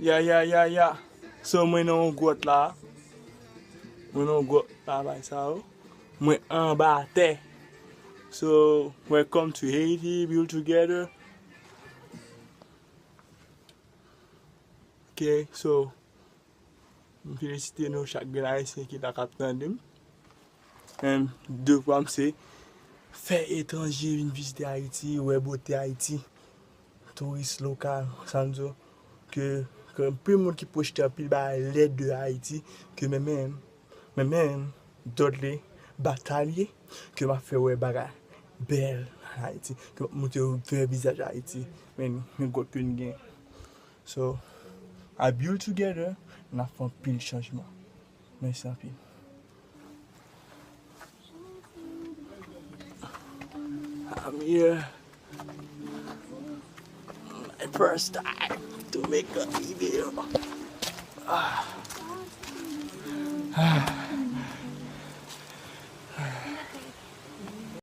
Yeah. So mwen nan got la. Mwen nan got la bay sa yo. Mwen an ba te. So welcome to Haiti, build together. Ok, so mwen felicite nou chak gen Haitien ki ta kap tande. Deux fois c'est faire étranger vin visiter Haïti, ouais beauté Haïti, touriste local, ça nous dit que peu de monde qui projette pile ba l'aide de Haïti que même d'autres les batailler que m'a fait ouais bagay belle Haïti que monter un visage Haïti mais got une gain. So I build together, n'a fait pile changement. Merci en pile. I'm here. My first time to make a video.